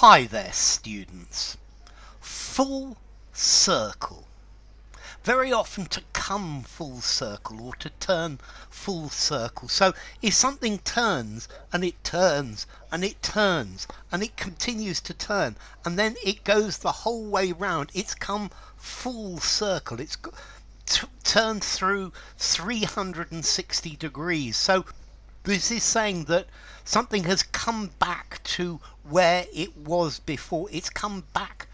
Hi there, students. Full circle. Very often to come full circle or to turn full circle. So if something turns and it turns and it turns and it continues to turn and then it goes the whole way round, it's come full circle. It's turned through 360 degrees. So this is saying that something has come back to where it was before. It's come back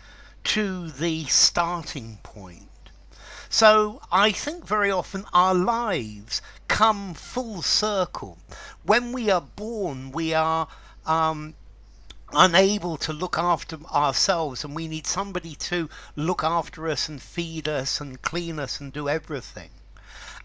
to the starting point. So I think very often our lives come full circle. When we are born, we are unable to look after ourselves, and we need somebody to look after us and feed us and clean us and do everything.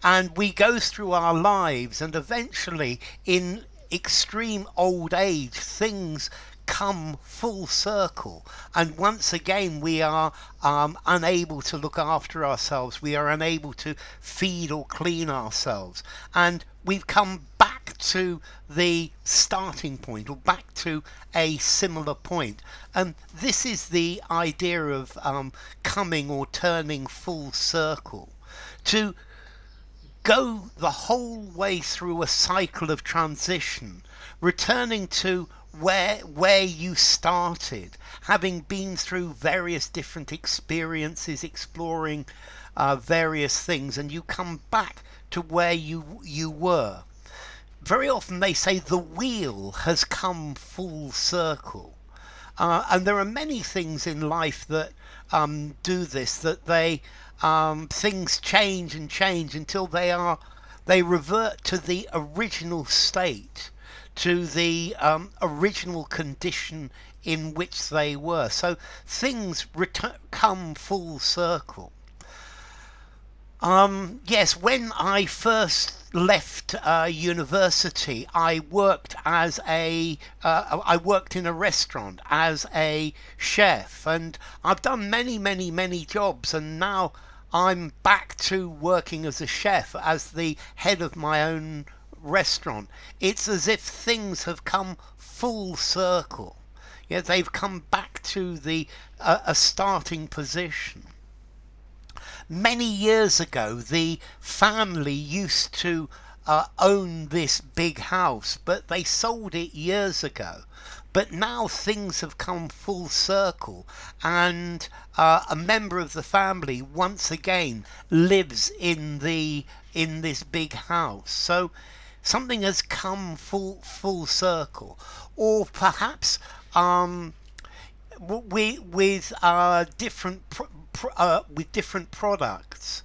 And we go through our lives, and eventually in extreme old age things come full circle, and once again we are unable to look after ourselves, we are unable to feed or clean ourselves, and we've come back to the starting point or back to a similar point. And this is the idea of coming or turning full circle, to go the whole way through a cycle of transition, returning to where you started, having been through various different experiences, exploring various things, and you come back to where you were. Very often they say the wheel has come full circle. And there are many things in life that do this, that they things change and change until they revert to the original state, to the original condition in which they were. So things come full circle. Yes, when I first left university, I worked I worked in a restaurant as a chef, and I've done many jobs, and now I'm back to working as a chef, as the head of my own restaurant. It's as if things have come full circle. Yeah, they've come back to the a starting position. Many years ago, the family used to own this big house, but they sold it years ago. But now things have come full circle, and a member of the family once again lives in this big house. So something has come full circle. Or perhaps with different products.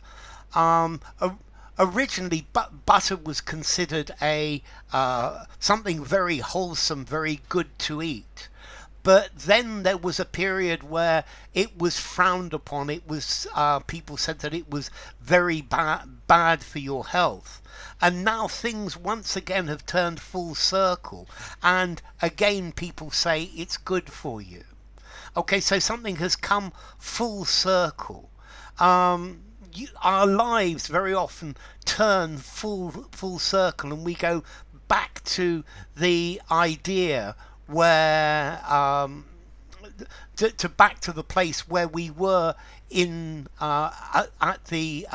Originally, butter was considered a something very wholesome, very good to eat. But then there was a period where it was frowned upon. It was people said that it was very bad for your health. And now things once again have turned full circle, and again people say it's good for you. Okay, so something has come full circle. Our lives very often turn full circle, and we go back to the idea where back to the place where we were in at the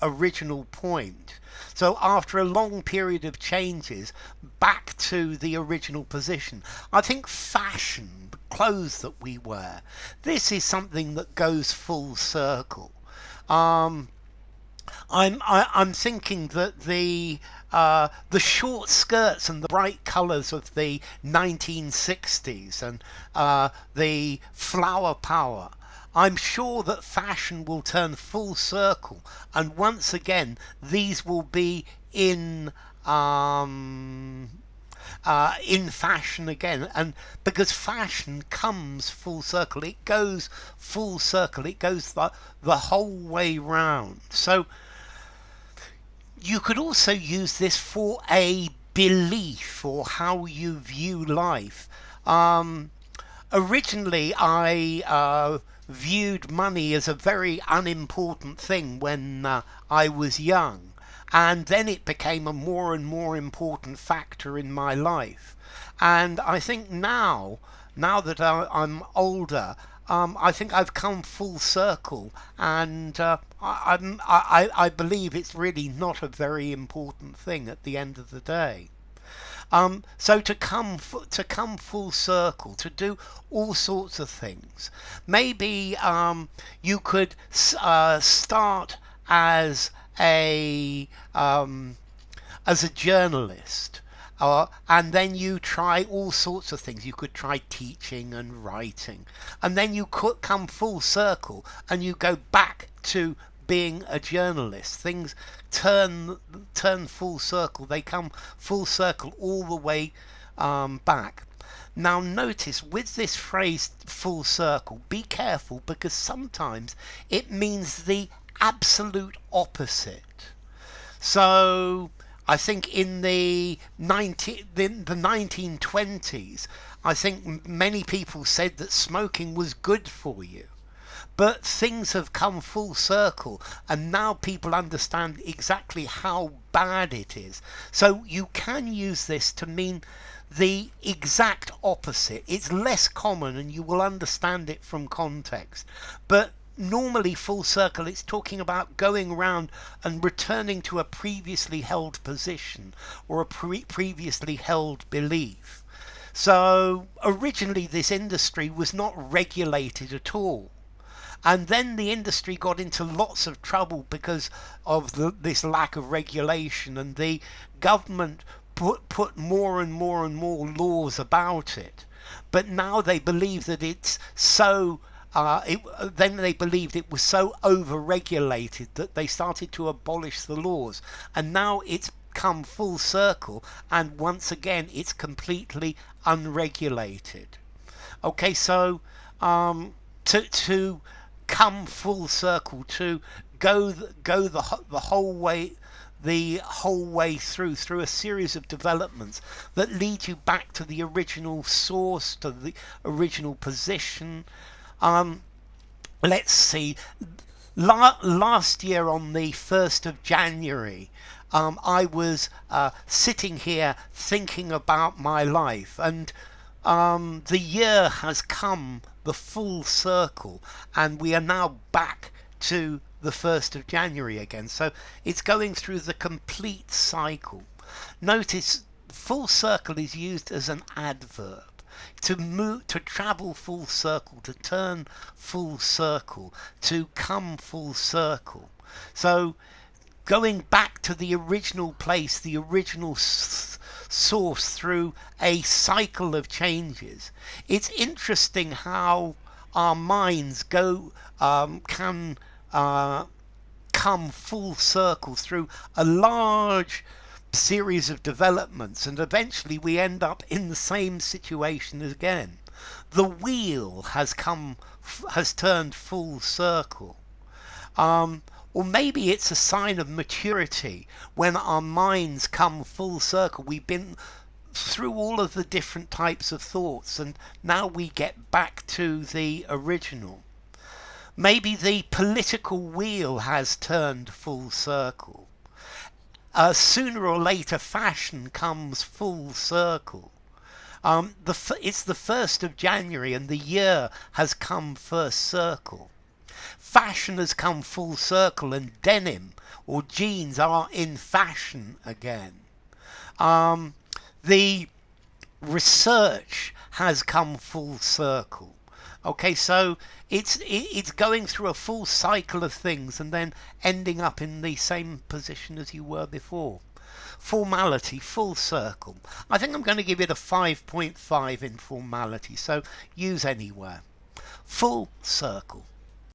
original point. So after a long period of changes, back to the original position. I think fashion, the clothes that we wear, this is something that goes full circle. I'm thinking that the short skirts and the bright colours of the 1960s and the flower power, I'm sure that fashion will turn full circle, and once again these will be in fashion again. And because fashion comes full circle, it goes full circle, it goes the whole way round. So you could also use this for a belief or how you view life. Originally I viewed money as a very unimportant thing when I was young, and then it became a more and more important factor in my life. And I think now now that I'm older, I think I've come full circle, and I believe it's really not a very important thing at the end of the day. So to come full circle, to do all sorts of things. Maybe you could start a um, as a journalist. And then you try all sorts of things. You could try teaching and writing. And then you could come full circle and you go back to being a journalist. Things turn full circle. They come full circle all the way back. Now notice with this phrase full circle, be careful, because sometimes it means the absolute opposite. So I think in the 1920s, I think many people said that smoking was good for you. But things have come full circle, and now people understand exactly how bad it is. So you can use this to mean the exact opposite. It's less common, and you will understand it from context. But normally full circle, it's talking about going around and returning to a previously held position or a previously held belief. So originally this industry was not regulated at all. And then the industry got into lots of trouble because of this lack of regulation, and the government put more and more and more laws about it. But now they believe that it's so then they believed it was so over-regulated that they started to abolish the laws, and now it's come full circle, and once again it's completely unregulated. Okay, so to come full circle, to go the whole way through a series of developments that lead you back to the original source, to the original position. Let's see. Last year on the 1st of January, I was sitting here thinking about my life, and the year has come the full circle, and we are now back to the 1st of January again. So it's going through the complete cycle. Notice full circle is used as an adverb. To move, to travel full circle, to turn full circle, to come full circle. So going back to the original place, the original source through a cycle of changes. It's interesting how our minds can come full circle through a large series of developments, and eventually we end up in the same situation again. The wheel has turned full circle. Or maybe it's a sign of maturity when our minds come full circle. We've been through all of the different types of thoughts, and now we get back to the original. Maybe the political wheel has turned full circle. Sooner or later, fashion comes full circle. It's the 1st of January, and the year has come first circle. Fashion has come full circle, and denim or jeans are in fashion again. The research has come full circle. Okay, so it's going through a full cycle of things and then ending up in the same position as you were before. Formality, full circle. I think I'm going to give it a 5.5 in formality, so use anywhere. Full circle.